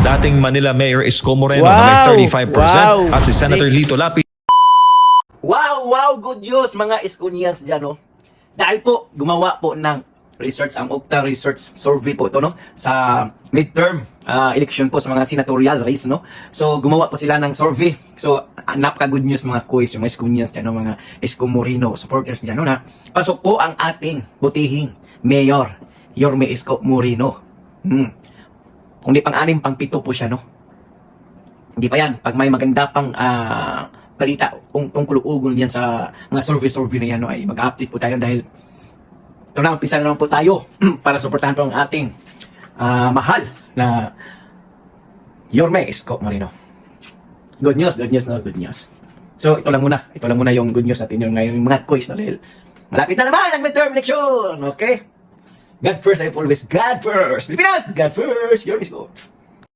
dating Manila Mayor Isko Moreno na may 35% at si Senator Lito Lapid. Wow, good news mga Iskonians dyan, no? Dahil po, gumawa po ng research, ang Okta Research Survey po ito, no? Sa midterm election po sa mga senatorial race, no? So, gumawa po sila ng survey. So, napaka-good news mga kuys, yung mga Iskonians dyan, no? Mga Isko Moreno supporters dyan, no? Na pasok po ang ating butihing Mayor, Yorme Isko Moreno. Kung di pang-anim, pang-pito po siya, no? Hindi pa yan. Pag may maganda pang balita kung tungkol ugol yan sa mga survey na yan, no, ay mag-update po tayo dahil ito na, umpisa na naman po tayo para suportahan po ang ating mahal na Yorme Isko Moreno. Good news. So, ito lang muna yung good news natin yung ngayon, yung mga quiz, no, dahil malapit na naman ang midterm election, okay? God first, I've always God first. Pilipinas, God first, Yorme Isko.